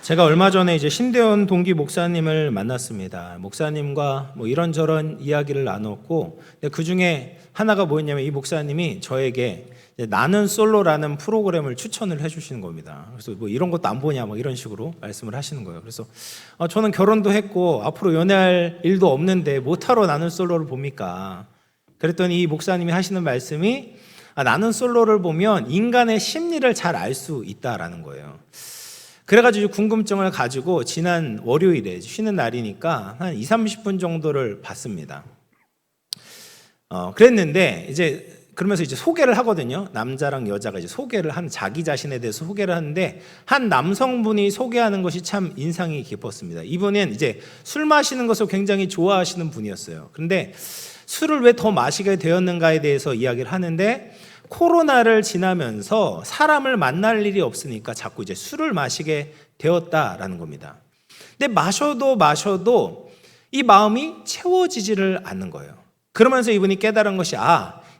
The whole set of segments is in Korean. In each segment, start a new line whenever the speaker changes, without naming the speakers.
제가 얼마 전에 이제 신대원 동기 목사님을 만났습니다. 목사님과 뭐 이런저런 이야기를 나눴고, 그 중에 하나가 뭐였냐면 이 목사님이 저에게 나는 솔로라는 프로그램을 추천을 해주시는 겁니다. 그래서 뭐 이런 것도 안 보냐, 뭐 이런 식으로 말씀을 하시는 거예요. 그래서 저는 결혼도 했고 앞으로 연애할 일도 없는데 뭐하러 나는 솔로를 봅니까? 그랬더니 이 목사님이 하시는 말씀이 나는 솔로를 보면 인간의 심리를 잘 알 수 있다라는 거예요. 그래가지고 궁금증을 가지고 지난 월요일에 쉬는 날이니까 한 20-30분 정도를 봤습니다. 그랬는데 그러면서 소개를 하거든요. 남자랑 여자가 소개를 자기 자신에 대해서 소개를 하는데 한 남성분이 소개하는 것이 참 인상이 깊었습니다. 이분은 술 마시는 것을 굉장히 좋아하시는 분이었어요. 그런데 술을 왜 더 마시게 되었는가에 대해서 이야기를 하는데 코로나를 지나면서 사람을 만날 일이 없으니까 자꾸 술을 마시게 되었다라는 겁니다. 근데 마셔도 이 마음이 채워지지를 않는 거예요. 그러면서 이분이 깨달은 것이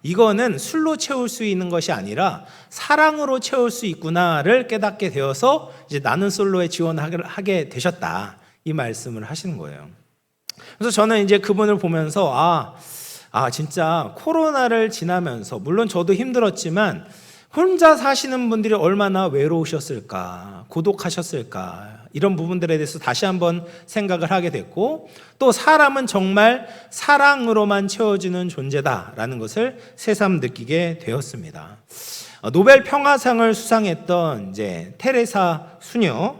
이거는 술로 채울 수 있는 것이 아니라 사랑으로 채울 수 있구나를 깨닫게 되어서 나는 솔로에 지원하게 되셨다, 이 말씀을 하시는 거예요. 그래서 저는 그분을 보면서 진짜 코로나를 지나면서 물론 저도 힘들었지만 혼자 사시는 분들이 얼마나 외로우셨을까, 고독하셨을까, 이런 부분들에 대해서 다시 한번 생각을 하게 됐고, 또 사람은 정말 사랑으로만 채워지는 존재다라는 것을 새삼 느끼게 되었습니다. 노벨 평화상을 수상했던 테레사 수녀,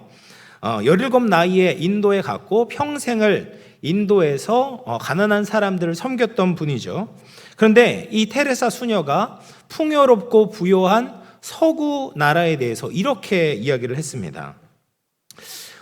17 나이에 인도에 갔고 평생을 인도에서 가난한 사람들을 섬겼던 분이죠. 그런데 이 테레사 수녀가 풍요롭고 부요한 서구 나라에 대해서 이렇게 이야기를 했습니다.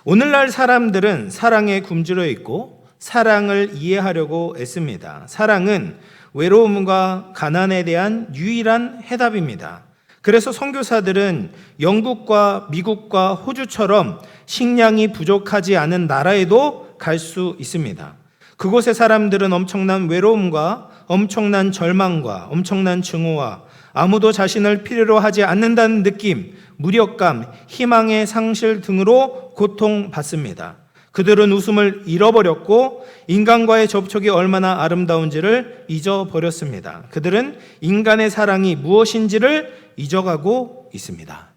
오늘날 사람들은 사랑에 굶주려 있고 사랑을 이해하려고 애씁니다. 사랑은 외로움과 가난에 대한 유일한 해답입니다. 그래서 선교사들은 영국과 미국과 호주처럼 식량이 부족하지 않은 나라에도 갈 수 있습니다. 그곳의 사람들은 엄청난 외로움과 엄청난 절망과 엄청난 증오와 아무도 자신을 필요로 하지 않는다는 느낌, 무력감, 희망의 상실 등으로 고통받습니다. 그들은 웃음을 잃어버렸고 인간과의 접촉이 얼마나 아름다운지를 잊어버렸습니다. 그들은 인간의 사랑이 무엇인지를 잊어가고 있습니다.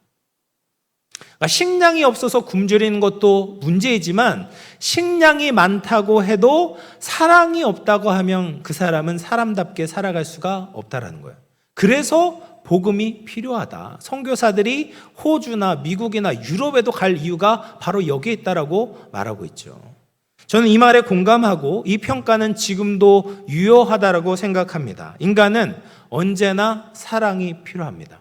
식량이 없어서 굶주리는 것도 문제이지만 식량이 많다고 해도 사랑이 없다고 하면 그 사람은 사람답게 살아갈 수가 없다라는 거예요. 그래서 복음이 필요하다. 선교사들이 호주나 미국이나 유럽에도 갈 이유가 바로 여기에 있다라고 말하고 있죠. 저는 이 말에 공감하고 이 평가는 지금도 유효하다라고 생각합니다. 인간은 언제나 사랑이 필요합니다.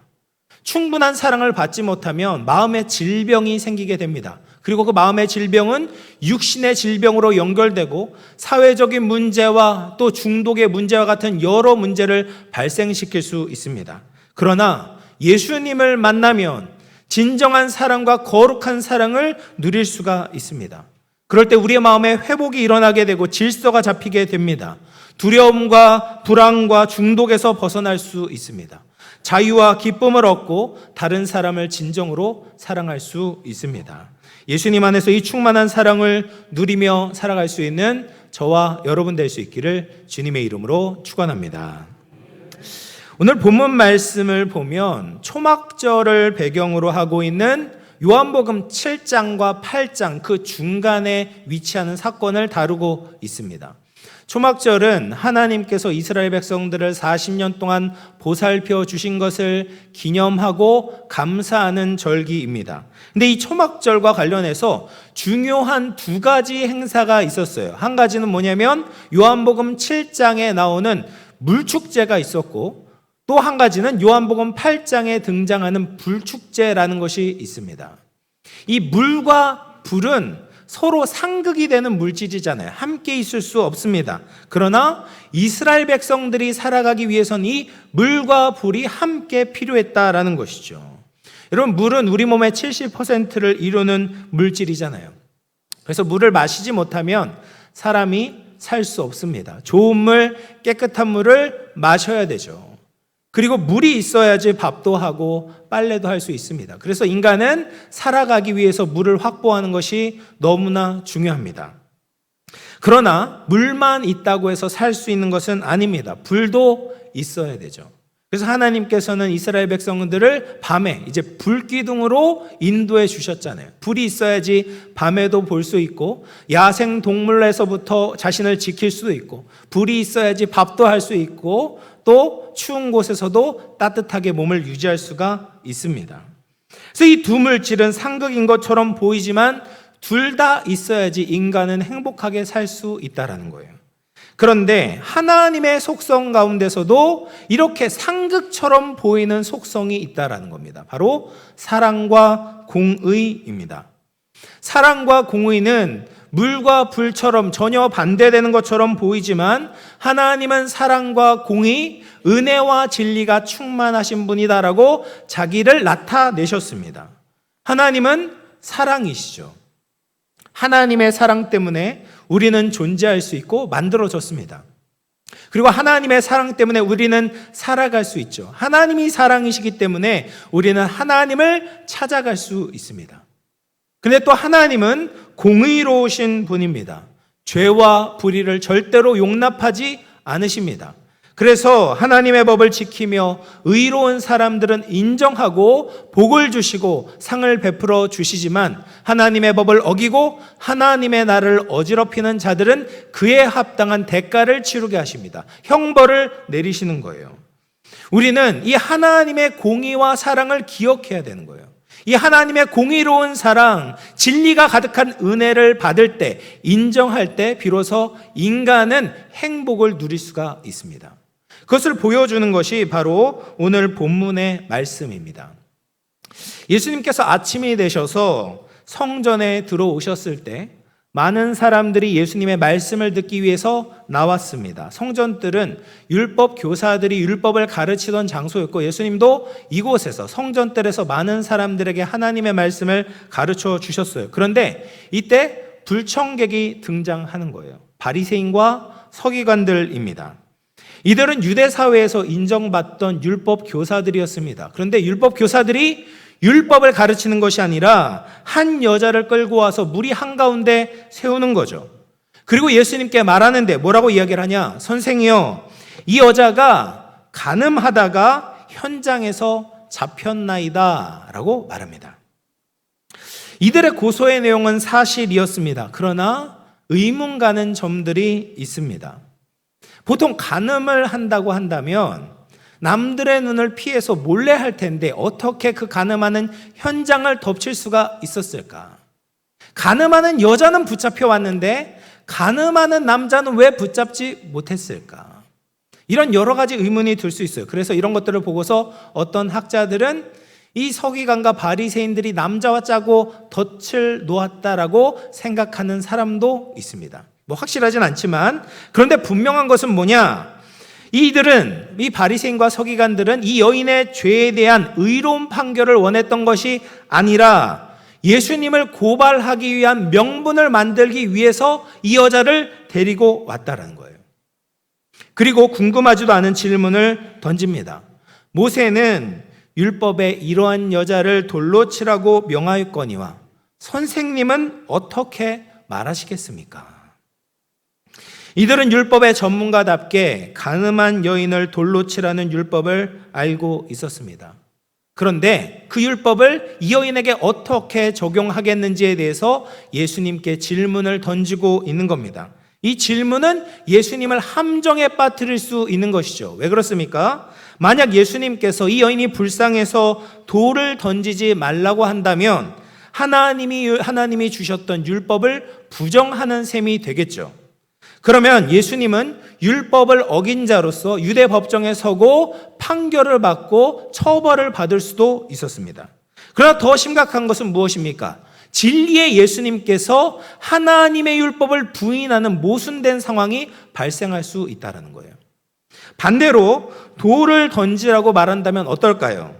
충분한 사랑을 받지 못하면 마음의 질병이 생기게 됩니다. 그리고 그 마음의 질병은 육신의 질병으로 연결되고 사회적인 문제와 또 중독의 문제와 같은 여러 문제를 발생시킬 수 있습니다. 그러나 예수님을 만나면 진정한 사랑과 거룩한 사랑을 누릴 수가 있습니다. 그럴 때 우리의 마음에 회복이 일어나게 되고 질서가 잡히게 됩니다. 두려움과 불안과 중독에서 벗어날 수 있습니다. 자유와 기쁨을 얻고 다른 사람을 진정으로 사랑할 수 있습니다. 예수님 안에서 이 충만한 사랑을 누리며 살아갈 수 있는 저와 여러분 될 수 있기를 주님의 이름으로 축원합니다. 오늘 본문 말씀을 보면 초막절을 배경으로 하고 있는 요한복음 7장과 8장 그 중간에 위치하는 사건을 다루고 있습니다. 초막절은 하나님께서 이스라엘 백성들을 40년 동안 보살펴 주신 것을 기념하고 감사하는 절기입니다. 근데 이 초막절과 관련해서 중요한 두 가지 행사가 있었어요. 한 가지는 뭐냐면 요한복음 7장에 나오는 물축제가 있었고, 또 한 가지는 요한복음 8장에 등장하는 불축제라는 것이 있습니다. 이 물과 불은 서로 상극이 되는 물질이잖아요. 함께 있을 수 없습니다. 그러나 이스라엘 백성들이 살아가기 위해서는 이 물과 불이 함께 필요했다라는 것이죠. 여러분, 물은 우리 몸의 70%를 이루는 물질이잖아요. 그래서 물을 마시지 못하면 사람이 살 수 없습니다. 좋은 물, 깨끗한 물을 마셔야 되죠. 그리고 물이 있어야지 밥도 하고 빨래도 할 수 있습니다. 그래서 인간은 살아가기 위해서 물을 확보하는 것이 너무나 중요합니다. 그러나 물만 있다고 해서 살 수 있는 것은 아닙니다. 불도 있어야 되죠. 그래서 하나님께서는 이스라엘 백성들을 밤에 이제 불기둥으로 인도해 주셨잖아요. 불이 있어야지 밤에도 볼 수 있고 야생 동물에서부터 자신을 지킬 수도 있고 불이 있어야지 밥도 할 수 있고 또 추운 곳에서도 따뜻하게 몸을 유지할 수가 있습니다. 그래서 이 두 물질은 상극인 것처럼 보이지만 둘 다 있어야지 인간은 행복하게 살 수 있다는 거예요. 그런데 하나님의 속성 가운데서도 이렇게 상극처럼 보이는 속성이 있다는 겁니다. 바로 사랑과 공의입니다. 사랑과 공의는 물과 불처럼 전혀 반대되는 것처럼 보이지만 하나님은 사랑과 공의, 은혜와 진리가 충만하신 분이다라고 자기를 나타내셨습니다. 하나님은 사랑이시죠. 하나님의 사랑 때문에 우리는 존재할 수 있고 만들어졌습니다. 그리고 하나님의 사랑 때문에 우리는 살아갈 수 있죠. 하나님이 사랑이시기 때문에 우리는 하나님을 찾아갈 수 있습니다. 그런데 또 하나님은 공의로우신 분입니다. 죄와 불의를 절대로 용납하지 않으십니다. 그래서 하나님의 법을 지키며 의로운 사람들은 인정하고 복을 주시고 상을 베풀어 주시지만 하나님의 법을 어기고 하나님의 나라를 어지럽히는 자들은 그에 합당한 대가를 치르게 하십니다. 형벌을 내리시는 거예요. 우리는 이 하나님의 공의와 사랑을 기억해야 되는 거예요. 이 하나님의 공의로운 사랑, 진리가 가득한 은혜를 받을 때, 인정할 때 비로소 인간은 행복을 누릴 수가 있습니다. 그것을 보여주는 것이 바로 오늘 본문의 말씀입니다. 예수님께서 아침이 되셔서 성전에 들어오셨을 때 많은 사람들이 예수님의 말씀을 듣기 위해서 나왔습니다. 성전들은 율법 교사들이 율법을 가르치던 장소였고 예수님도 이곳에서 성전들에서 많은 사람들에게 하나님의 말씀을 가르쳐 주셨어요. 그런데 이때 불청객이 등장하는 거예요. 바리새인과 서기관들입니다. 이들은 유대 사회에서 인정받던 율법 교사들이었습니다. 그런데 율법 교사들이 율법을 가르치는 것이 아니라 한 여자를 끌고 와서 무리 한가운데 세우는 거죠. 그리고 예수님께 말하는데 뭐라고 이야기를 하냐? 선생이요, 이 여자가 간음하다가 현장에서 잡혔나이다 라고 말합니다. 이들의 고소의 내용은 사실이었습니다. 그러나 의문 가는 점들이 있습니다. 보통 간음을 한다고 한다면 남들의 눈을 피해서 몰래 할 텐데 어떻게 그 간음하는 현장을 덮칠 수가 있었을까? 간음하는 여자는 붙잡혀 왔는데 간음하는 남자는 왜 붙잡지 못했을까? 이런 여러 가지 의문이 들 수 있어요. 그래서 이런 것들을 보고서 어떤 학자들은 이 서기관과 바리새인들이 남자와 짜고 덫을 놓았다라고 생각하는 사람도 있습니다. 뭐 확실하진 않지만 그런데 분명한 것은 뭐냐? 이들은 이 바리새인과 서기관들은 이 여인의 죄에 대한 의로운 판결을 원했던 것이 아니라 예수님을 고발하기 위한 명분을 만들기 위해서 이 여자를 데리고 왔다라는 거예요. 그리고 궁금하지도 않은 질문을 던집니다. 모세는 율법에 이러한 여자를 돌로 치라고 명하였거니와 선생님은 어떻게 말하시겠습니까? 이들은 율법의 전문가답게 간음한 여인을 돌로 치라는 율법을 알고 있었습니다. 그런데 그 율법을 이 여인에게 어떻게 적용하겠는지에 대해서 예수님께 질문을 던지고 있는 겁니다. 이 질문은 예수님을 함정에 빠뜨릴 수 있는 것이죠. 왜 그렇습니까? 만약 예수님께서 이 여인이 불쌍해서 돌을 던지지 말라고 한다면 하나님이 주셨던 율법을 부정하는 셈이 되겠죠. 그러면 예수님은 율법을 어긴 자로서 유대 법정에 서고 판결을 받고 처벌을 받을 수도 있었습니다. 그러나 더 심각한 것은 무엇입니까? 진리의 예수님께서 하나님의 율법을 부인하는 모순된 상황이 발생할 수 있다는 거예요. 반대로 돌을 던지라고 말한다면 어떨까요?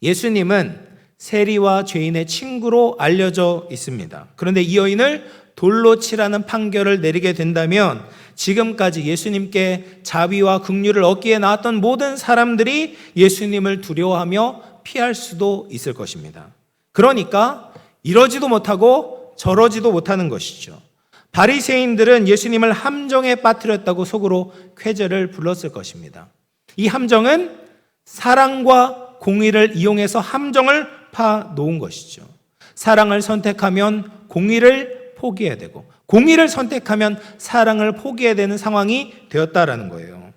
예수님은 세리와 죄인의 친구로 알려져 있습니다. 그런데 이 여인을 돌로 치라는 판결을 내리게 된다면 지금까지 예수님께 자비와 긍휼을 얻기에 나왔던 모든 사람들이 예수님을 두려워하며 피할 수도 있을 것입니다. 그러니까 이러지도 못하고 저러지도 못하는 것이죠. 바리새인들은 예수님을 함정에 빠뜨렸다고 속으로 쾌재를 불렀을 것입니다. 이 함정은 사랑과 공의를 이용해서 함정을 파놓은 것이죠. 사랑을 선택하면 공의를 포기해야 되고 공의를 선택하면 사랑을 포기해야 되는 상황이 되었다라는 거예요.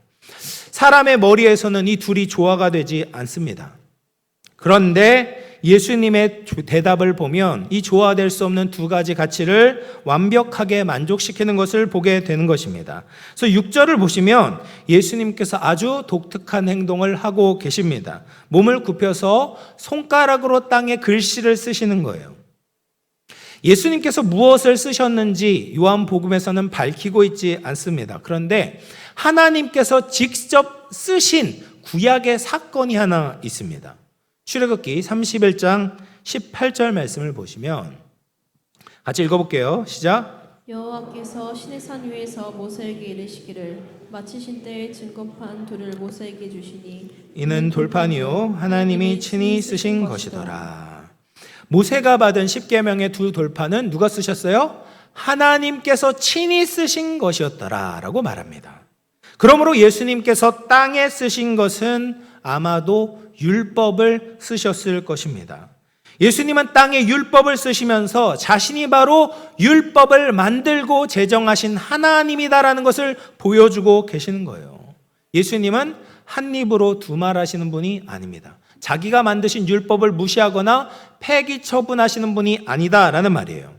사람의 머리에서는 이 둘이 조화가 되지 않습니다. 그런데 예수님의 대답을 보면 이 조화될 수 없는 두 가지 가치를 완벽하게 만족시키는 것을 보게 되는 것입니다. 그래서 6절을 보시면 예수님께서 아주 독특한 행동을 하고 계십니다. 몸을 굽혀서 손가락으로 땅에 글씨를 쓰시는 거예요. 예수님께서 무엇을 쓰셨는지 요한복음에서는 밝히고 있지 않습니다. 그런데 하나님께서 직접 쓰신 구약의 사건이 하나 있습니다. 출애굽기 31장 18절 말씀을 보시면 같이 읽어볼게요. 시작.
여호와께서 시내산 위에서 모세에게 이르시기를 마치신 때에 증거판 둘을 모세에게 주시니
이는 돌판이요 하나님이 친히 쓰신 것이더라. 모세가 받은 십계명의 두 돌판은 누가 쓰셨어요? 하나님께서 친히 쓰신 것이었더라라고 말합니다. 그러므로 예수님께서 땅에 쓰신 것은 아마도 율법을 쓰셨을 것입니다. 예수님은 땅에 율법을 쓰시면서 자신이 바로 율법을 만들고 제정하신 하나님이다라는 것을 보여주고 계시는 거예요. 예수님은 한 입으로 두 말 하시는 분이 아닙니다. 자기가 만드신 율법을 무시하거나 폐기 처분하시는 분이 아니다라는 말이에요.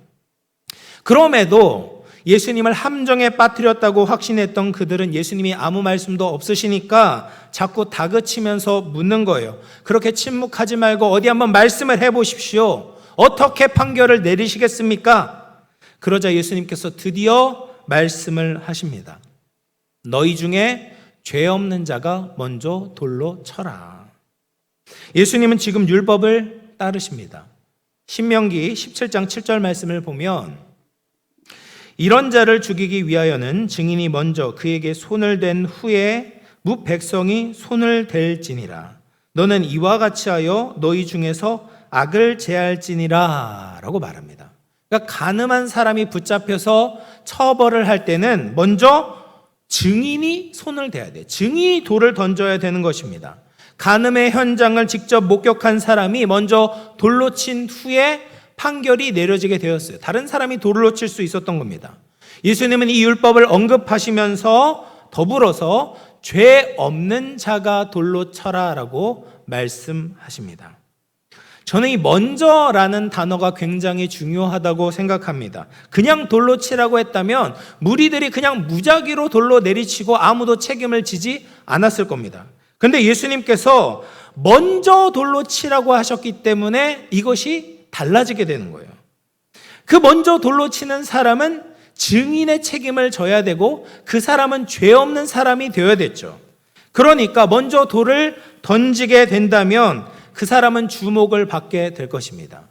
그럼에도 예수님을 함정에 빠뜨렸다고 확신했던 그들은 예수님이 아무 말씀도 없으시니까 자꾸 다그치면서 묻는 거예요. 그렇게 침묵하지 말고 어디 한번 말씀을 해보십시오. 어떻게 판결을 내리시겠습니까? 그러자 예수님께서 드디어 말씀을 하십니다. 너희 중에 죄 없는 자가 먼저 돌로 쳐라. 예수님은 지금 율법을 따르십니다. 신명기 17장 7절 말씀을 보면 이런 자를 죽이기 위하여는 증인이 먼저 그에게 손을 댄 후에 무 백성이 손을 댈지니라. 너는 이와 같이 하여 너희 중에서 악을 제할지니라 라고 말합니다. 그러니까 가늠한 사람이 붙잡혀서 처벌을 할 때는 먼저 증인이 손을 대야 돼. 증인이 돌을 던져야 되는 것입니다. 간음의 현장을 직접 목격한 사람이 먼저 돌로 친 후에 판결이 내려지게 되었어요. 다른 사람이 돌로 칠 수 있었던 겁니다. 예수님은 이 율법을 언급하시면서 더불어서 죄 없는 자가 돌로 쳐라라고 말씀하십니다. 저는 이 먼저라는 단어가 굉장히 중요하다고 생각합니다. 그냥 돌로 치라고 했다면 무리들이 그냥 무작위로 돌로 내리치고 아무도 책임을 지지 않았을 겁니다. 그런데 예수님께서 먼저 돌로 치라고 하셨기 때문에 이것이 달라지게 되는 거예요. 그 먼저 돌로 치는 사람은 증인의 책임을 져야 되고 그 사람은 죄 없는 사람이 되어야 됐죠. 그러니까 먼저 돌을 던지게 된다면 그 사람은 주목을 받게 될 것입니다.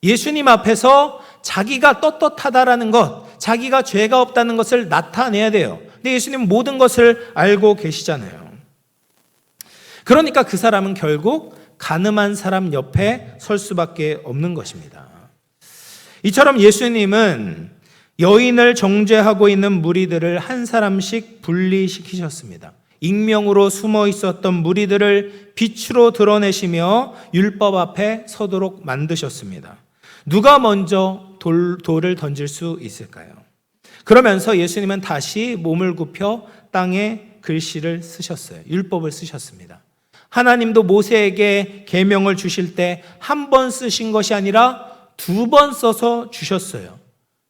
예수님 앞에서 자기가 떳떳하다라는 것, 자기가 죄가 없다는 것을 나타내야 돼요. 근데 예수님은 모든 것을 알고 계시잖아요. 그러니까 그 사람은 결국 간음한 사람 옆에 설 수밖에 없는 것입니다. 이처럼 예수님은 여인을 정죄하고 있는 무리들을 한 사람씩 분리시키셨습니다. 익명으로 숨어 있었던 무리들을 빛으로 드러내시며 율법 앞에 서도록 만드셨습니다. 누가 먼저 돌을 던질 수 있을까요? 그러면서 예수님은 다시 몸을 굽혀 땅에 글씨를 쓰셨어요. 율법을 쓰셨습니다. 하나님도 모세에게 계명을 주실 때 한 번 쓰신 것이 아니라 2번 써서 주셨어요.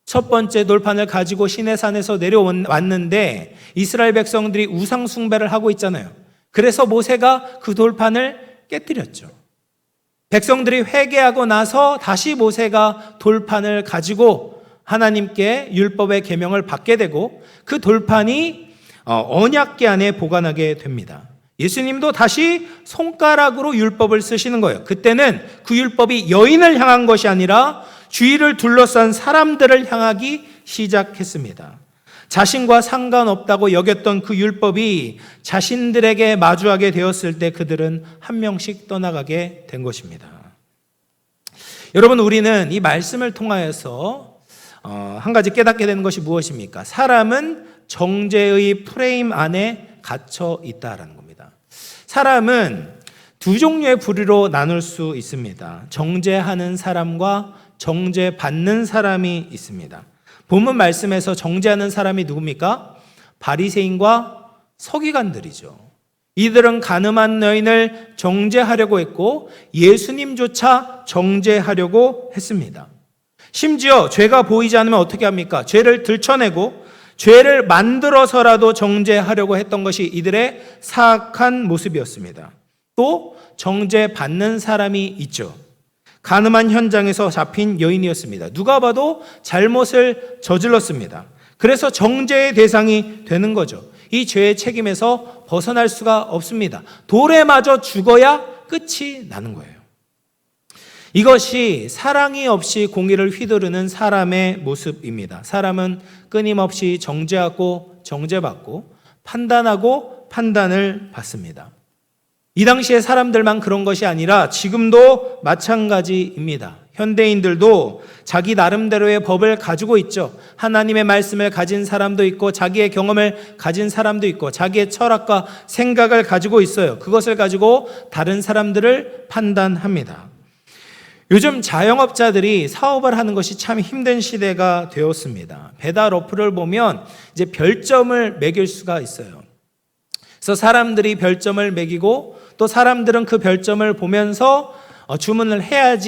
첫 번째 돌판을 가지고 시내산에서 내려왔는데 이스라엘 백성들이 우상 숭배를 하고 있잖아요. 그래서 모세가 그 돌판을 깨뜨렸죠. 백성들이 회개하고 나서 다시 모세가 돌판을 가지고 하나님께 율법의 계명을 받게 되고 그 돌판이 언약궤 안에 보관하게 됩니다. 예수님도 다시 손가락으로 율법을 쓰시는 거예요. 그때는 그 율법이 여인을 향한 것이 아니라 주위를 둘러싼 사람들을 향하기 시작했습니다. 자신과 상관없다고 여겼던 그 율법이 자신들에게 마주하게 되었을 때 그들은 한 명씩 떠나가게 된 것입니다. 여러분, 우리는 이 말씀을 통하여서 한 가지 깨닫게 되는 것이 무엇입니까? 사람은 정죄의 프레임 안에 갇혀 있다라는 겁니다. 사람은 두 종류의 부류로 나눌 수 있습니다. 정죄하는 사람과 정죄받는 사람이 있습니다. 본문 말씀에서 정죄하는 사람이 누굽니까? 바리새인과 서기관들이죠. 이들은 간음한 여인을 정죄하려고 했고 예수님조차 정죄하려고 했습니다. 심지어 죄가 보이지 않으면 어떻게 합니까? 죄를 들춰내고 죄를 만들어서라도 정죄하려고 했던 것이 이들의 사악한 모습이었습니다. 또 정죄받는 사람이 있죠. 간음한 현장에서 잡힌 여인이었습니다. 누가 봐도 잘못을 저질렀습니다. 그래서 정죄의 대상이 되는 거죠. 이 죄의 책임에서 벗어날 수가 없습니다. 돌에 맞아 죽어야 끝이 나는 거예요. 이것이 사랑이 없이 공의를 휘두르는 사람의 모습입니다. 사람은 끊임없이 정죄하고 정죄받고 판단하고 판단을 받습니다. 이 당시에 사람들만 그런 것이 아니라 지금도 마찬가지입니다. 현대인들도 자기 나름대로의 법을 가지고 있죠. 하나님의 말씀을 가진 사람도 있고 자기의 경험을 가진 사람도 있고 자기의 철학과 생각을 가지고 있어요. 그것을 가지고 다른 사람들을 판단합니다. 요즘 자영업자들이 사업을 하는 것이 참 힘든 시대가 되었습니다. 배달 어플을 보면 이제 별점을 매길 수가 있어요. 그래서 사람들이 별점을 매기고 또 사람들은 그 별점을 보면서 주문을 해야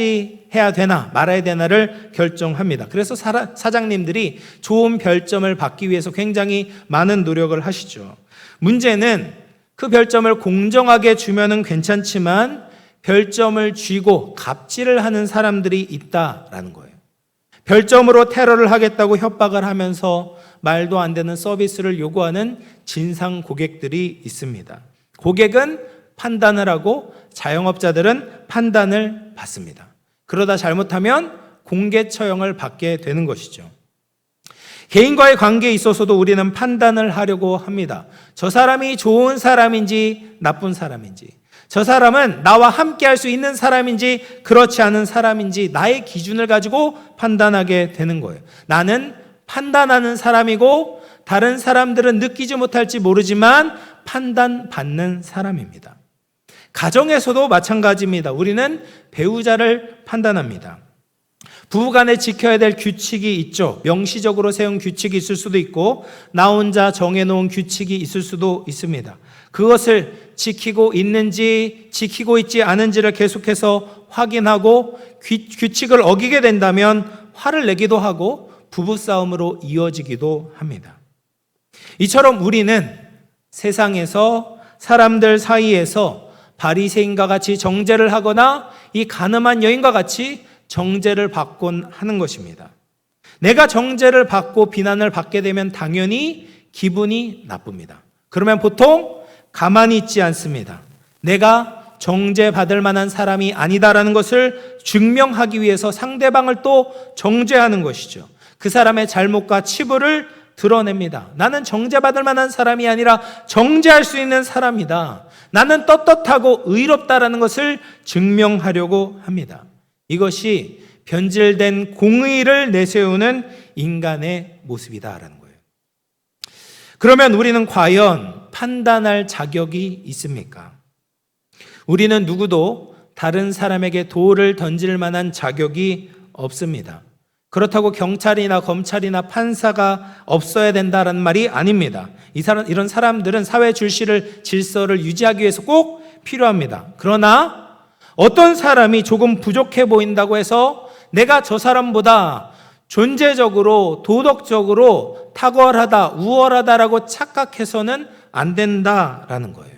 되나 말아야 되나를 결정합니다. 그래서 사장님들이 좋은 별점을 받기 위해서 굉장히 많은 노력을 하시죠. 문제는 그 별점을 공정하게 주면은 괜찮지만 별점을 쥐고 갑질을 하는 사람들이 있다라는 거예요. 별점으로 테러를 하겠다고 협박을 하면서 말도 안 되는 서비스를 요구하는 진상 고객들이 있습니다. 고객은 판단을 하고 자영업자들은 판단을 받습니다. 그러다 잘못하면 공개 처형을 받게 되는 것이죠. 개인과의 관계에 있어서도 우리는 판단을 하려고 합니다. 저 사람이 좋은 사람인지 나쁜 사람인지, 저 사람은 나와 함께 할 수 있는 사람인지 그렇지 않은 사람인지 나의 기준을 가지고 판단하게 되는 거예요. 나는 판단하는 사람이고 다른 사람들은 느끼지 못할지 모르지만 판단받는 사람입니다. 가정에서도 마찬가지입니다. 우리는 배우자를 판단합니다. 부부간에 지켜야 될 규칙이 있죠. 명시적으로 세운 규칙이 있을 수도 있고 나 혼자 정해놓은 규칙이 있을 수도 있습니다. 그것을 지키고 있는지 지키고 있지 않은지를 계속해서 확인하고 규칙을 어기게 된다면 화를 내기도 하고 부부싸움으로 이어지기도 합니다. 이처럼 우리는 세상에서 사람들 사이에서 바리새인과 같이 정죄를 하거나 이 간음한 여인과 같이 정죄를 받곤 하는 것입니다. 내가 정죄를 받고 비난을 받게 되면 당연히 기분이 나쁩니다. 그러면 보통 가만히 있지 않습니다. 내가 정죄받을 만한 사람이 아니다라는 것을 증명하기 위해서 상대방을 또 정죄하는 것이죠. 그 사람의 잘못과 치부를 드러냅니다. 나는 정죄받을 만한 사람이 아니라 정죄할 수 있는 사람이다. 나는 떳떳하고 의롭다라는 것을 증명하려고 합니다. 이것이 변질된 공의를 내세우는 인간의 모습이다라는 거예요. 그러면 우리는 과연 판단할 자격이 있습니까? 우리는 누구도 다른 사람에게 돌을 던질 만한 자격이 없습니다. 그렇다고 경찰이나 검찰이나 판사가 없어야 된다는 말이 아닙니다. 이런 사람들은 사회 질서를 유지하기 위해서 꼭 필요합니다. 그러나 어떤 사람이 조금 부족해 보인다고 해서 내가 저 사람보다 존재적으로 도덕적으로 탁월하다, 우월하다라고 착각해서는 안 된다라는 거예요.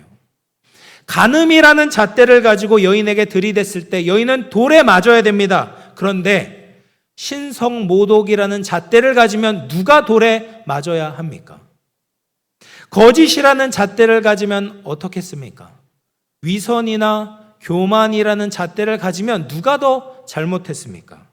간음이라는 잣대를 가지고 여인에게 들이댔을 때 여인은 돌에 맞아야 됩니다. 그런데 신성모독이라는 잣대를 가지면 누가 돌에 맞아야 합니까? 거짓이라는 잣대를 가지면 어떻겠습니까? 위선이나 교만이라는 잣대를 가지면 누가 더 잘못했습니까?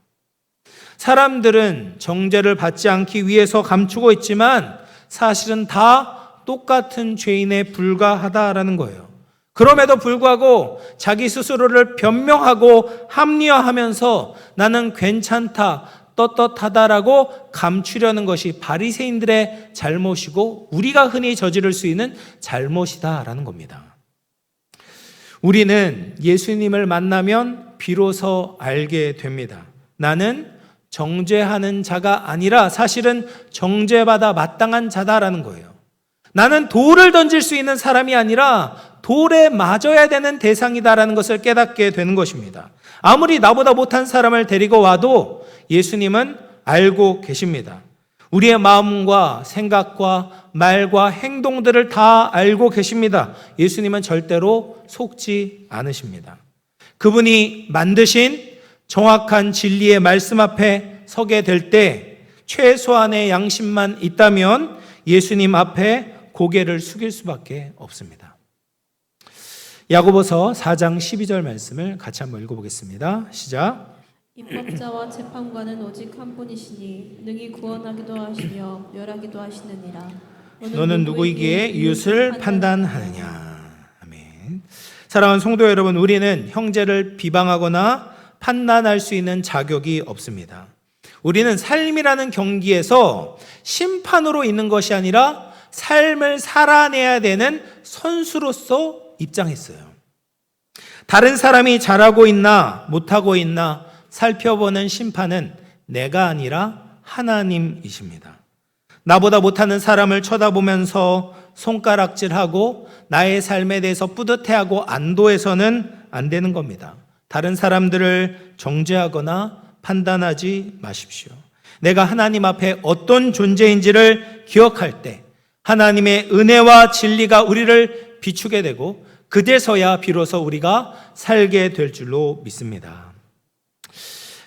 사람들은 정죄를 받지 않기 위해서 감추고 있지만 사실은 다 똑같은 죄인에 불과하다라는 거예요. 그럼에도 불구하고 자기 스스로를 변명하고 합리화하면서 나는 괜찮다, 떳떳하다라고 감추려는 것이 바리새인들의 잘못이고 우리가 흔히 저지를 수 있는 잘못이다라는 겁니다. 우리는 예수님을 만나면 비로소 알게 됩니다. 나는 정죄하는 자가 아니라 사실은 정죄받아 마땅한 자다라는 거예요. 나는 돌을 던질 수 있는 사람이 아니라 돌에 맞아야 되는 대상이다라는 것을 깨닫게 되는 것입니다. 아무리 나보다 못한 사람을 데리고 와도 예수님은 알고 계십니다. 우리의 마음과 생각과 말과 행동들을 다 알고 계십니다. 예수님은 절대로 속지 않으십니다. 그분이 만드신 정확한 진리의 말씀 앞에 서게 될 때 최소한의 양심만 있다면 예수님 앞에 고개를 숙일 수밖에 없습니다. 야고보서 4장 12절 말씀을 같이 한번 읽어보겠습니다. 시작.
입법자와 재판관은 오직 한 분이시니 능히 구원하기도 하시며 멸하기도 하시느니라.
너는 누구이기에 이웃을 판단하느냐. 아멘. 사랑하는 성도 여러분, 우리는 형제를 비방하거나 판단할 수 있는 자격이 없습니다. 우리는 삶이라는 경기에서 심판으로 있는 것이 아니라 삶을 살아내야 되는 선수로서 입장했어요. 다른 사람이 잘하고 있나 못하고 있나 살펴보는 심판은 내가 아니라 하나님이십니다. 나보다 못하는 사람을 쳐다보면서 손가락질하고 나의 삶에 대해서 뿌듯해하고 안도해서는 안 되는 겁니다. 다른 사람들을 정죄하거나 판단하지 마십시오. 내가 하나님 앞에 어떤 존재인지를 기억할 때 하나님의 은혜와 진리가 우리를 비추게 되고 그제서야 비로소 우리가 살게 될 줄로 믿습니다.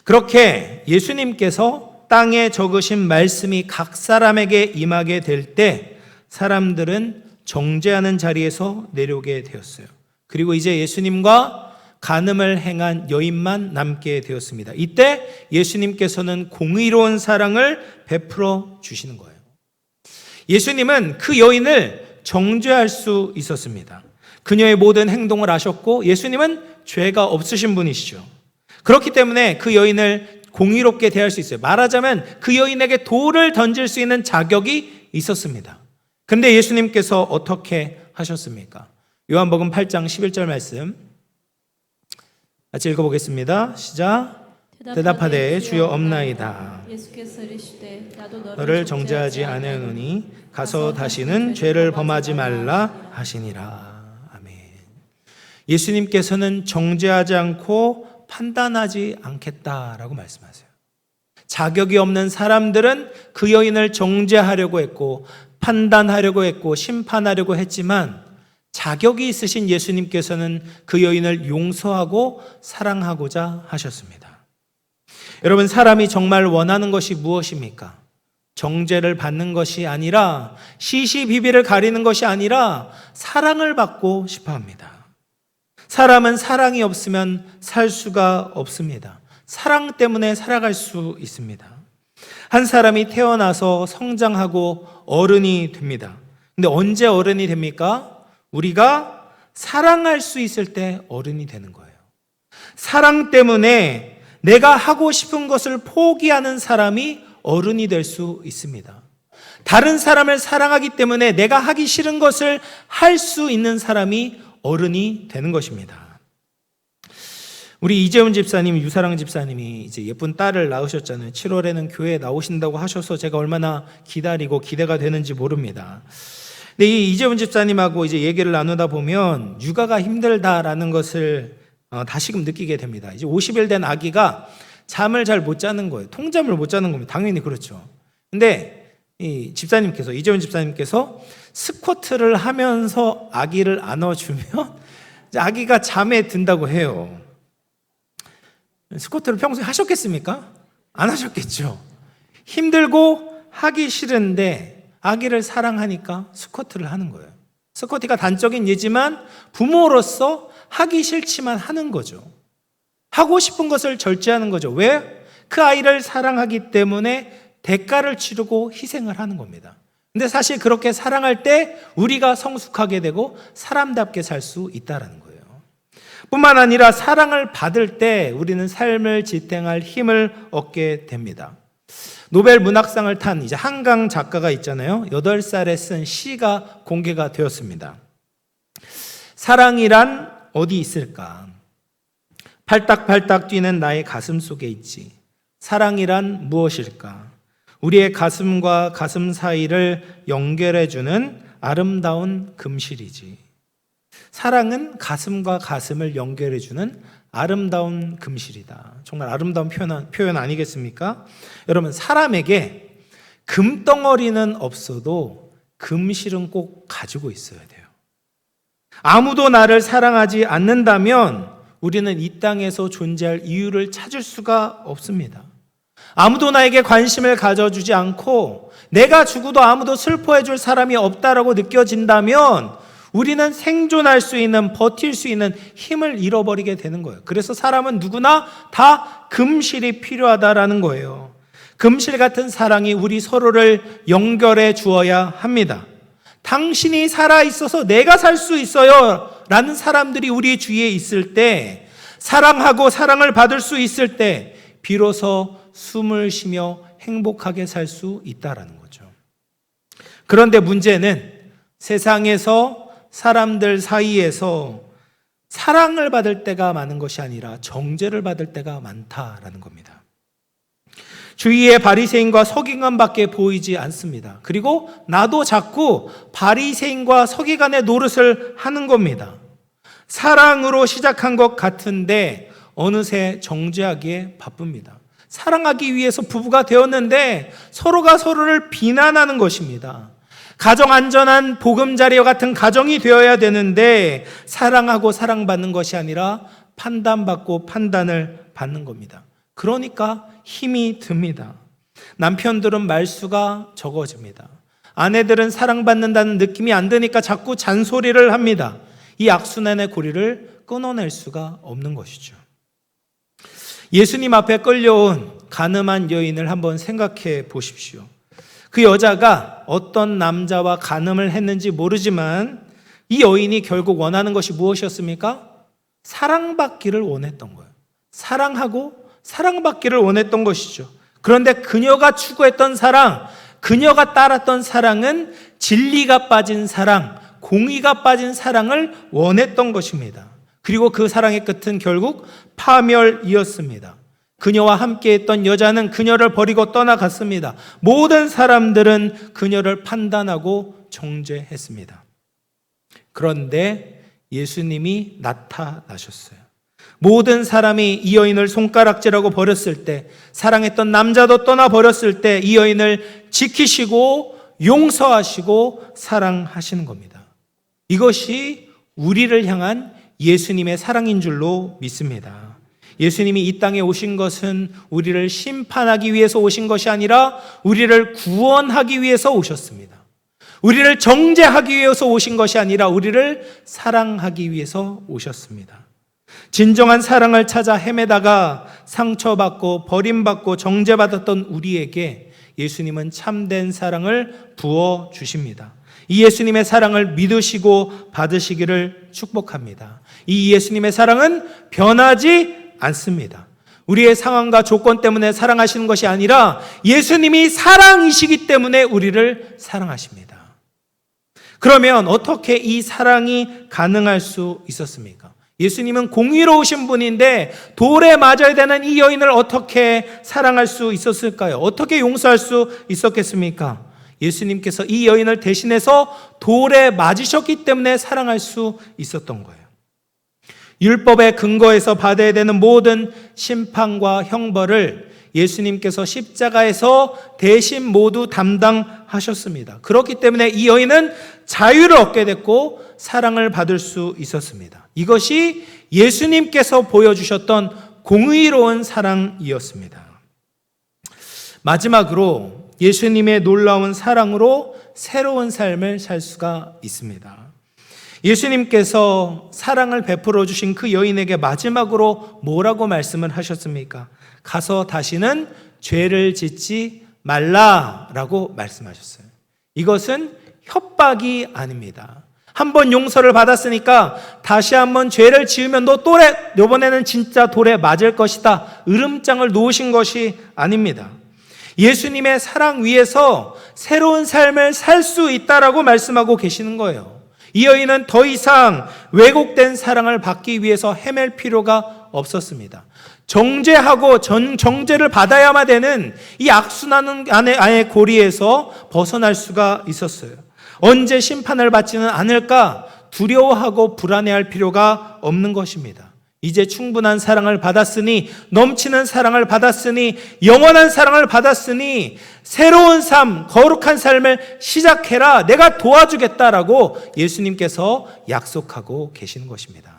그렇게 예수님께서 땅에 적으신 말씀이 각 사람에게 임하게 될 때 사람들은 정죄하는 자리에서 내려오게 되었어요. 그리고 이제 예수님과 간음을 행한 여인만 남게 되었습니다. 이때 예수님께서는 공의로운 사랑을 베풀어 주시는 거예요. 예수님은 그 여인을 정죄할 수 있었습니다. 그녀의 모든 행동을 아셨고 예수님은 죄가 없으신 분이시죠. 그렇기 때문에 그 여인을 공의롭게 대할 수 있어요. 말하자면 그 여인에게 돌을 던질 수 있는 자격이 있었습니다. 근데 예수님께서 어떻게 하셨습니까? 요한복음 8장 11절 말씀 같이 읽어보겠습니다. 시작. 대답하되 주여 없나이다.
예수께서 이르시되 나도
너를 정죄하지 아니하노니 가서 다시는 죄를 범하지 말라 하시니라. 아멘. 예수님께서는 정죄하지 않고 판단하지 않겠다라고 말씀하세요. 자격이 없는 사람들은 그 여인을 정죄하려고 했고 판단하려고 했고 심판하려고 했지만 자격이 있으신 예수님께서는 그 여인을 용서하고 사랑하고자 하셨습니다. 여러분, 사람이 정말 원하는 것이 무엇입니까? 정죄를 받는 것이 아니라 시시비비를 가리는 것이 아니라 사랑을 받고 싶어 합니다. 사람은 사랑이 없으면 살 수가 없습니다. 사랑 때문에 살아갈 수 있습니다. 한 사람이 태어나서 성장하고 어른이 됩니다. 근데 언제 어른이 됩니까? 우리가 사랑할 수 있을 때 어른이 되는 거예요. 사랑 때문에 내가 하고 싶은 것을 포기하는 사람이 어른이 될 수 있습니다. 다른 사람을 사랑하기 때문에 내가 하기 싫은 것을 할 수 있는 사람이 어른이 되는 것입니다. 우리 이재훈 집사님, 유사랑 집사님이 이제 예쁜 딸을 낳으셨잖아요. 7월에는 교회에 나오신다고 하셔서 제가 얼마나 기다리고 기대가 되는지 모릅니다. 근데 이 이재훈 집사님하고 이제 얘기를 나누다 보면 육아가 힘들다라는 것을 다시금 느끼게 됩니다. 이제 50일 된 아기가 잠을 잘 못 자는 거예요. 통잠을 못 자는 겁니다. 당연히 그렇죠. 근데 이 집사님께서, 이재훈 집사님께서 스쿼트를 하면서 아기를 안아주면 아기가 잠에 든다고 해요. 스쿼트를 평소에 하셨겠습니까? 안 하셨겠죠. 힘들고 하기 싫은데 아기를 사랑하니까 스쿼트를 하는 거예요. 스쿼트가 단적인 예지만 부모로서 하기 싫지만 하는 거죠. 하고 싶은 것을 절제하는 거죠. 왜? 그 아이를 사랑하기 때문에 대가를 치르고 희생을 하는 겁니다. 근데 사실 그렇게 사랑할 때 우리가 성숙하게 되고 사람답게 살 수 있다는 거예요. 뿐만 아니라 사랑을 받을 때 우리는 삶을 지탱할 힘을 얻게 됩니다. 노벨 문학상을 탄 이제 한강 작가가 있잖아요. 8살에 쓴 시가 공개가 되었습니다. 사랑이란 어디 있을까? 팔딱팔딱 뛰는 나의 가슴 속에 있지. 사랑이란 무엇일까? 우리의 가슴과 가슴 사이를 연결해주는 아름다운 금실이지. 사랑은 가슴과 가슴을 연결해주는 아름다운 금실이다. 정말 아름다운 표현 아니겠습니까? 여러분, 사람에게 금덩어리는 없어도 금실은 꼭 가지고 있어야 돼요. 아무도 나를 사랑하지 않는다면 우리는 이 땅에서 존재할 이유를 찾을 수가 없습니다. 아무도 나에게 관심을 가져주지 않고 내가 죽어도 아무도 슬퍼해 줄 사람이 없다라고 느껴진다면 우리는 생존할 수 있는, 버틸 수 있는 힘을 잃어버리게 되는 거예요. 그래서 사람은 누구나 다 금실이 필요하다라는 거예요. 금실 같은 사랑이 우리 서로를 연결해 주어야 합니다. 당신이 살아있어서 내가 살 수 있어요 라는 사람들이 우리 주위에 있을 때, 사랑하고 사랑을 받을 수 있을 때 비로소 숨을 쉬며 행복하게 살 수 있다라는 거죠. 그런데 문제는 세상에서 사람들 사이에서 사랑을 받을 때가 많은 것이 아니라 정죄를 받을 때가 많다라는 겁니다. 주위에 바리새인과 서기관밖에 보이지 않습니다. 그리고 나도 자꾸 바리새인과 서기관의 노릇을 하는 겁니다. 사랑으로 시작한 것 같은데 어느새 정죄하기에 바쁩니다. 사랑하기 위해서 부부가 되었는데 서로가 서로를 비난하는 것입니다. 가정 안전한 보금자리와 같은 가정이 되어야 되는데 사랑하고 사랑받는 것이 아니라 판단받고 판단을 받는 겁니다. 그러니까 힘이 듭니다. 남편들은 말수가 적어집니다. 아내들은 사랑받는다는 느낌이 안 드니까 자꾸 잔소리를 합니다. 이 악순환의 고리를 끊어낼 수가 없는 것이죠. 예수님 앞에 끌려온 간음한 여인을 한번 생각해 보십시오. 그 여자가 어떤 남자와 간음을 했는지 모르지만 이 여인이 결국 원하는 것이 무엇이었습니까? 사랑받기를 원했던 거예요. 사랑하고 사랑받기를 원했던 것이죠. 그런데 그녀가 추구했던 사랑, 그녀가 따랐던 사랑은 진리가 빠진 사랑, 공의가 빠진 사랑을 원했던 것입니다. 그리고 그 사랑의 끝은 결국 파멸이었습니다. 그녀와 함께했던 여자는 그녀를 버리고 떠나갔습니다. 모든 사람들은 그녀를 판단하고 정죄했습니다. 그런데 예수님이 나타나셨어요. 모든 사람이 이 여인을 손가락질하고 버렸을 때, 사랑했던 남자도 떠나버렸을 때 이 여인을 지키시고 용서하시고 사랑하시는 겁니다. 이것이 우리를 향한 예수님의 사랑인 줄로 믿습니다. 예수님이 이 땅에 오신 것은 우리를 심판하기 위해서 오신 것이 아니라 우리를 구원하기 위해서 오셨습니다. 우리를 정죄하기 위해서 오신 것이 아니라 우리를 사랑하기 위해서 오셨습니다. 진정한 사랑을 찾아 헤매다가 상처받고 버림받고 정죄받았던 우리에게 예수님은 참된 사랑을 부어주십니다. 이 예수님의 사랑을 믿으시고 받으시기를 축복합니다. 이 예수님의 사랑은 변하지 않습니다. 우리의 상황과 조건 때문에 사랑하시는 것이 아니라 예수님이 사랑이시기 때문에 우리를 사랑하십니다. 그러면 어떻게 이 사랑이 가능할 수 있었습니까? 예수님은 공의로우신 분인데 돌에 맞아야 되는 이 여인을 어떻게 사랑할 수 있었을까요? 어떻게 용서할 수 있었겠습니까? 예수님께서 이 여인을 대신해서 돌에 맞으셨기 때문에 사랑할 수 있었던 거예요. 율법의 근거에서 받아야 되는 모든 심판과 형벌을 예수님께서 십자가에서 대신 모두 담당하셨습니다. 그렇기 때문에 이 여인은 자유를 얻게 됐고 사랑을 받을 수 있었습니다. 이것이 예수님께서 보여주셨던 공의로운 사랑이었습니다. 마지막으로 예수님의 놀라운 사랑으로 새로운 삶을 살 수가 있습니다. 예수님께서 사랑을 베풀어 주신 그 여인에게 마지막으로 뭐라고 말씀을 하셨습니까? 가서 다시는 죄를 짓지 말라라고 말씀하셨어요. 이것은 협박이 아닙니다. 한번 용서를 받았으니까 다시 한번 죄를 지으면 너 이번에는 진짜 돌에 맞을 것이다, 으름장을 놓으신 것이 아닙니다. 예수님의 사랑 위에서 새로운 삶을 살 수 있다라고 말씀하고 계시는 거예요. 이 여인은 더 이상 왜곡된 사랑을 받기 위해서 헤맬 필요가 없었습니다. 정죄하고 정죄를 받아야만 되는 이 악순환 안의 고리에서 벗어날 수가 있었어요. 언제 심판을 받지는 않을까 두려워하고 불안해할 필요가 없는 것입니다. 이제 충분한 사랑을 받았으니, 넘치는 사랑을 받았으니, 영원한 사랑을 받았으니 새로운 삶, 거룩한 삶을 시작해라, 내가 도와주겠다라고 예수님께서 약속하고 계시는 것입니다.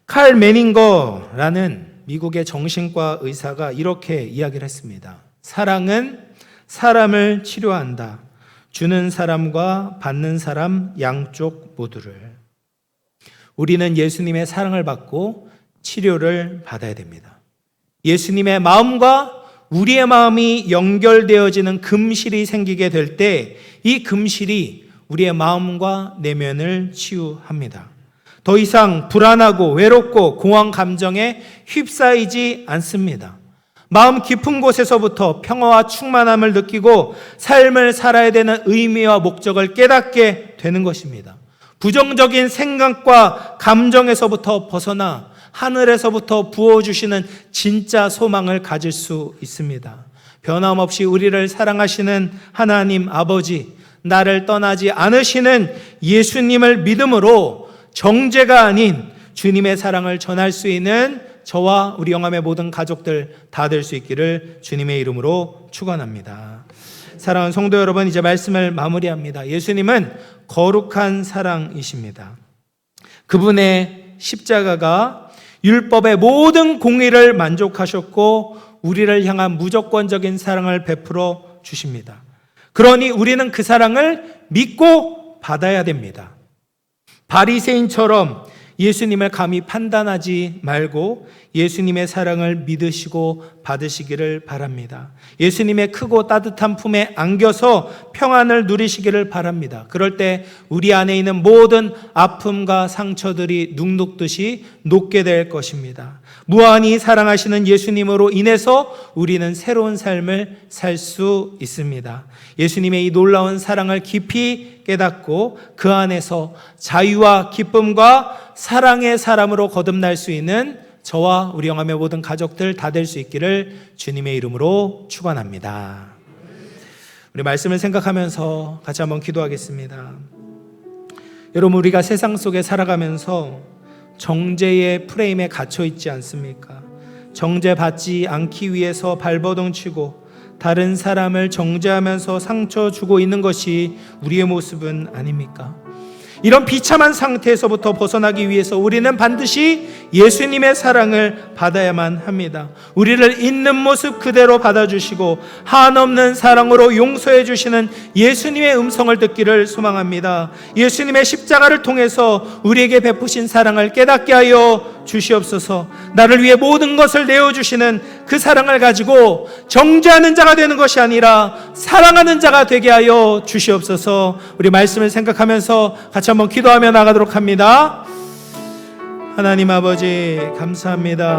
칼 매닝거라는 미국의 정신과 의사가 이렇게 이야기를 했습니다. 사랑은 사람을 치료한다. 주는 사람과 받는 사람 양쪽 모두를. 우리는 예수님의 사랑을 받고 치료를 받아야 됩니다. 예수님의 마음과 우리의 마음이 연결되어지는 금실이 생기게 될 때 이 금실이 우리의 마음과 내면을 치유합니다. 더 이상 불안하고 외롭고 공허한 감정에 휩싸이지 않습니다. 마음 깊은 곳에서부터 평화와 충만함을 느끼고 삶을 살아야 되는 의미와 목적을 깨닫게 되는 것입니다. 부정적인 생각과 감정에서부터 벗어나 하늘에서부터 부어주시는 진짜 소망을 가질 수 있습니다. 변함없이 우리를 사랑하시는 하나님 아버지, 나를 떠나지 않으시는 예수님을 믿음으로 정죄가 아닌 주님의 사랑을 전할 수 있는 저와 우리 영암의 모든 가족들 다 될 수 있기를 주님의 이름으로 축원합니다. 사랑하는 성도 여러분, 이제 말씀을 마무리합니다. 예수님은 거룩한 사랑이십니다. 그분의 십자가가 율법의 모든 공의를 만족하셨고 우리를 향한 무조건적인 사랑을 베풀어 주십니다. 그러니 우리는 그 사랑을 믿고 받아야 됩니다. 바리새인처럼 예수님을 감히 판단하지 말고 예수님의 사랑을 믿으시고 받으시기를 바랍니다. 예수님의 크고 따뜻한 품에 안겨서 평안을 누리시기를 바랍니다. 그럴 때 우리 안에 있는 모든 아픔과 상처들이 눅눅듯이 녹게 될 것입니다. 무한히 사랑하시는 예수님으로 인해서 우리는 새로운 삶을 살 수 있습니다. 예수님의 이 놀라운 사랑을 깊이 깨닫고 그 안에서 자유와 기쁨과 사랑의 사람으로 거듭날 수 있는 저와 우리 영암의 모든 가족들 다 될 수 있기를 주님의 이름으로 축원합니다. 우리 말씀을 생각하면서 같이 한번 기도하겠습니다. 여러분, 우리가 세상 속에 살아가면서 정죄의 프레임에 갇혀 있지 않습니까? 정죄받지 않기 위해서 발버둥 치고 다른 사람을 정죄하면서 상처 주고 있는 것이 우리의 모습은 아닙니까? 이런 비참한 상태에서부터 벗어나기 위해서 우리는 반드시 예수님의 사랑을 받아야만 합니다. 우리를 있는 모습 그대로 받아주시고 한없는 사랑으로 용서해 주시는 예수님의 음성을 듣기를 소망합니다. 예수님의 십자가를 통해서 우리에게 베푸신 사랑을 깨닫게 하여 주시옵소서. 나를 위해 모든 것을 내어주시는 그 사랑을 가지고 정죄하는 자가 되는 것이 아니라 사랑하는 자가 되게 하여 주시옵소서. 우리 말씀을 생각하면서 같이 한번 기도하며 나가도록 합니다. 하나님 아버지, 감사합니다.